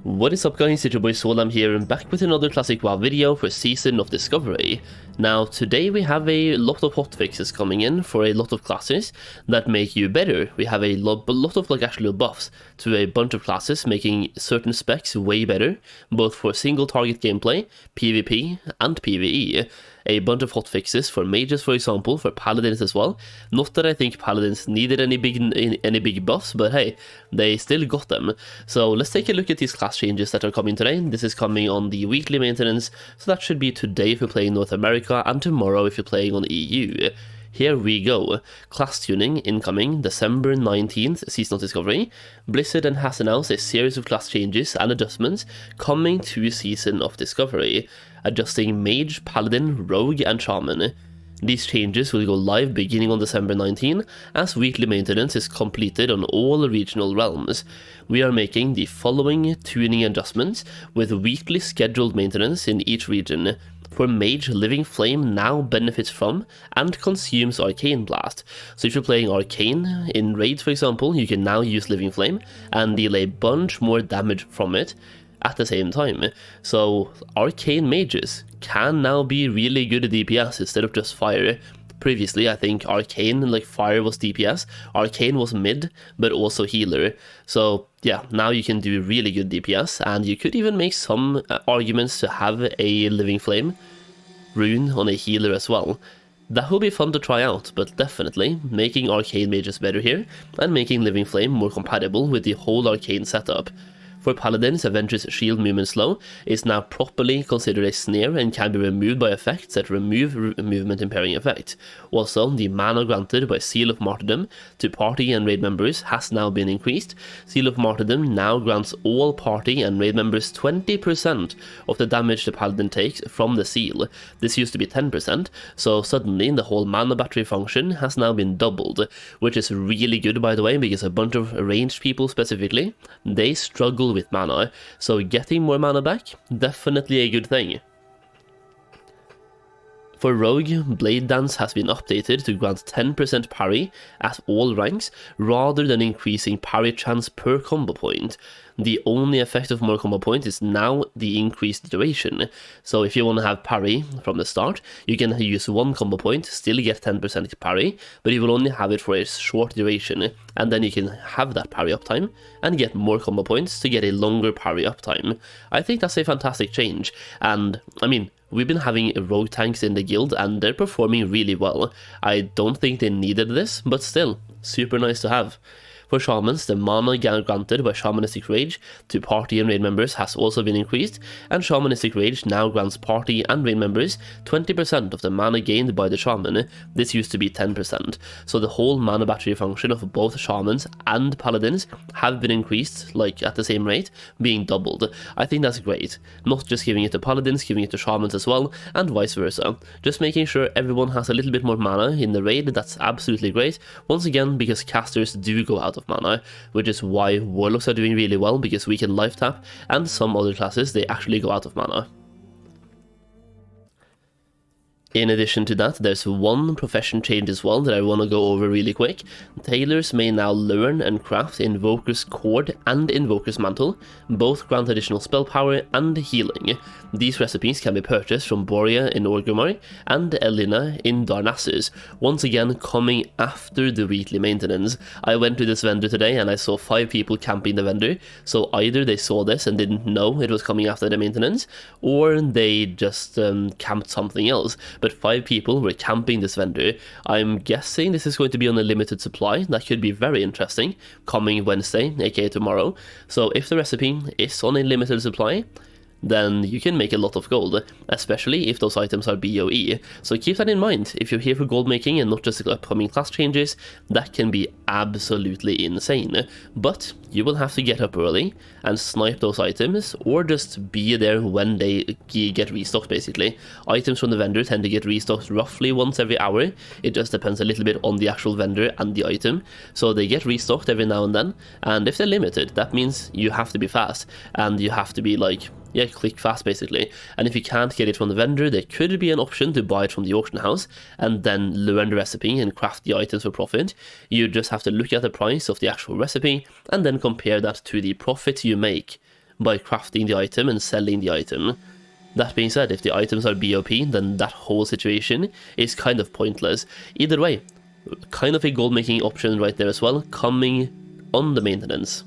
What is up guys, it's your boy Solam here and back with another classic WoW video for Season of Discovery. Now today we have a lot of hotfixes coming in for a lot of classes that make you better. We have a lot of actual buffs to a bunch of classes making certain specs way better, both for single target gameplay, PvP and PvE. A bunch of hotfixes for mages, for example, for paladins as well. Not that I think paladins needed any big buffs, but hey, they still got them. So let's take a look at these class changes that are coming today. This is coming on the weekly maintenance, so that should be today if you're playing North America and tomorrow if you're playing on EU. Here we go. Class tuning incoming December 19th, Season of Discovery. Blizzard has announced a series of class changes and adjustments coming to Season of Discovery, adjusting Mage, Paladin, Rogue and Shaman. These changes will go live beginning on December 19 as weekly maintenance is completed on all regional realms. We are making the following tuning adjustments with weekly scheduled maintenance in each region. For Mage, Living Flame now benefits from and consumes Arcane Blast. So if you're playing Arcane in raids, for example, you can now use Living Flame and deal a bunch more damage from it at the same time. So Arcane Mages can now be really good at DPS instead of just fire. Previously, I think Arcane, like fire was DPS, Arcane was mid, but also healer. So yeah, now you can do really good DPS, and you could even make some arguments to have a Living Flame rune on a healer as well. That will be fun to try out, but definitely making Arcane Mages better here, and making Living Flame more compatible with the whole Arcane setup. For Paladins, Avenger's shield movement slow is now properly considered a snare and can be removed by effects that remove movement impairing effect. Also, the mana granted by Seal of Martyrdom to party and raid members has now been increased. Seal of Martyrdom now grants all party and raid members 20% of the damage the Paladin takes from the seal. This used to be 10%, so suddenly the whole mana battery function has now been doubled, which is really good by the way, because a bunch of ranged people specifically, they struggle with mana, so getting more mana back, definitely a good thing. For Rogue, Blade Dance has been updated to grant 10% parry at all ranks, rather than increasing parry chance per combo point. The only effect of more combo points is now the increased duration. So if you want to have parry from the start, you can use one combo point, still get 10% parry, but you will only have it for a short duration, and then you can have that parry uptime and get more combo points to get a longer parry uptime. I think that's a fantastic change, and I mean, we've been having rogue tanks in the guild and they're performing really well. I don't think they needed this, but still, super nice to have. For Shamans, the mana granted by Shamanistic Rage to party and raid members has also been increased, and Shamanistic Rage now grants party and raid members 20% of the mana gained by the Shaman. This used to be 10%, so the whole mana battery function of both Shamans and Paladins have been increased, like at the same rate, being doubled. I think that's great. Not just giving it to Paladins, giving it to Shamans as well, and vice versa. Just making sure everyone has a little bit more mana in the raid, that's absolutely great. Once again, because casters do go out of mana, which is why warlocks are doing really well, because we can life tap, and some other classes they actually go out of mana. In addition to that, there's one profession change as well that I want to go over really quick. Tailors may now learn and craft Invoker's Cord and Invoker's Mantle. Both grant additional spell power and healing. These recipes can be purchased from Borea in Orgrimmar and Elena in Darnassus, once again coming after the weekly maintenance. I went to this vendor today and I saw 5 people camping the vendor, so either they saw this and didn't know it was coming after the maintenance, or they just camped something else. But 5 people were camping this vendor. I'm guessing this is going to be on a limited supply. That could be very interesting, coming Wednesday, aka tomorrow. So if the recipe is on a limited supply, then you can make a lot of gold, especially if those items are BOE. So keep that in mind. If you're here for gold making and not just upcoming class changes, that can be absolutely insane. But you will have to get up early and snipe those items, or just be there when they get restocked basically. Items from the vendor tend to get restocked roughly once every hour. It just depends a little bit on the actual vendor and the item. So they get restocked every now and then, and if they're limited, that means you have to be fast, and you have to be like, yeah, click fast basically. And if you can't get it from the vendor, there could be an option to buy it from the auction house and then learn the recipe and craft the items for profit. You just have to look at the price of the actual recipe and then compare that to the profit you make by crafting the item and selling the item. That being said, if the items are BOP, then that whole situation is kind of pointless. Either way, kind of a gold making option right there as well, coming on the maintenance.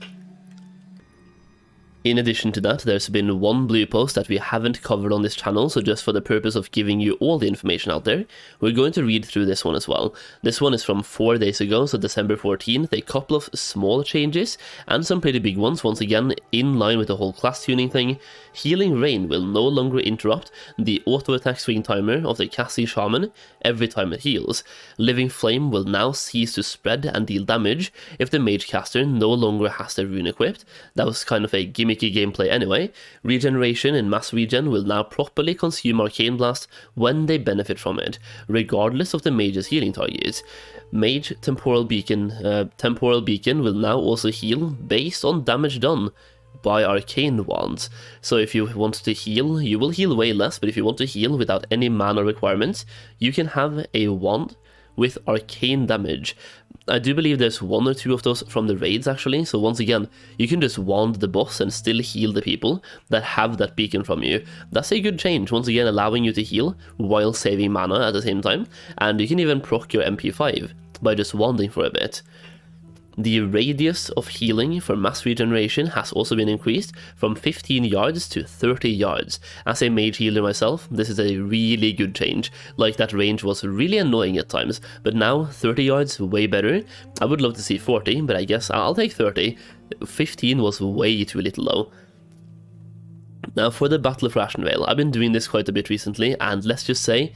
In addition to that, there's been one blue post that we haven't covered on this channel, so just for the purpose of giving you all the information out there, we're going to read through this one as well. This one is from 4 days ago, so December 14th, a couple of small changes, and some pretty big ones, once again, in line with the whole class tuning thing. Healing Rain will no longer interrupt the auto-attack swing timer of the casting shaman every time it heals. Living Flame will now cease to spread and deal damage if the mage caster no longer has the rune equipped. That was kind of a gimmicky gameplay anyway. Regeneration and Mass Regen will now properly consume Arcane Blast when they benefit from it, regardless of the mage's healing targets. Mage Temporal Beacon will now also heal based on damage done by arcane wands. So if you want to heal, you will heal way less, but if you want to heal without any mana requirements, you can have a wand with arcane damage. I do believe there's 1 or 2 of those from the raids actually, so once again, you can just wand the boss and still heal the people that have that beacon from you. That's a good change, once again allowing you to heal while saving mana at the same time, and you can even proc your MP5 by just wanding for a bit. The radius of healing for mass regeneration has also been increased from 15 yards to 30 yards. As a mage healer myself, this is a really good change. Like, that range was really annoying at times, but now 30 yards, way better. I would love to see 40, but I guess I'll take 30. 15 was way too little though. Now for the Battle of Rationvale, I've been doing this quite a bit recently, and let's just say,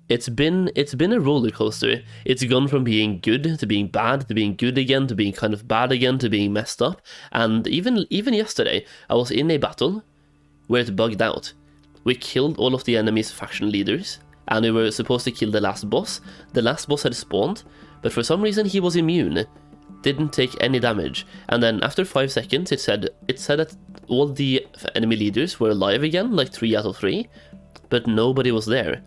it's been a roller coaster. It's gone from being good to being bad to being good again to being kind of bad again to being messed up. And even yesterday, I was in a battle where it bugged out. We killed all of the enemy's faction leaders, and we were supposed to kill the last boss. The last boss had spawned, but for some reason he was immune, didn't take any damage. And then after 5 seconds, it said that all the enemy leaders were alive again, like 3 out of 3, but nobody was there.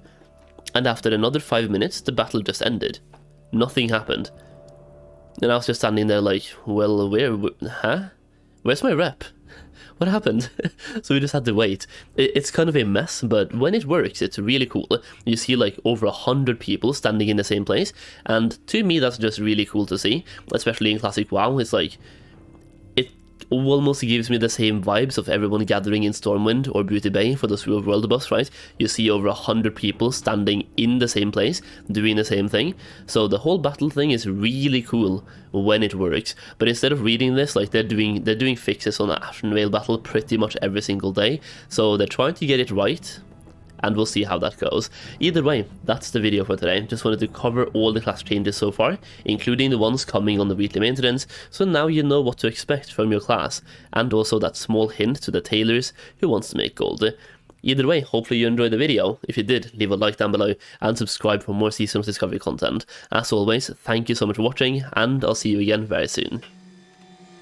And after another 5 minutes, the battle just ended. Nothing happened. And I was just standing there like, well, where's my rep? What happened? So we just had to wait. It's kind of a mess, but when it works, it's really cool. You see like over 100 people standing in the same place, and to me that's just really cool to see, especially in Classic WoW. It's like, almost gives me the same vibes of everyone gathering in Stormwind or Booty Bay for the Sword of World boss, right? You see over 100 people standing in the same place, doing the same thing. So the whole battle thing is really cool when it works. But instead of reading this, like they're doing fixes on the Ashenvale battle pretty much every single day. So they're trying to get it right, and we'll see how that goes. Either way, that's the video for today. Just wanted to cover all the class changes so far, including the ones coming on the weekly maintenance, so now you know what to expect from your class, and also that small hint to the tailors who wants to make gold. Either way, hopefully you enjoyed the video. If you did, leave a like down below, and subscribe for more Season of Discovery content. As always, thank you so much for watching, and I'll see you again very soon.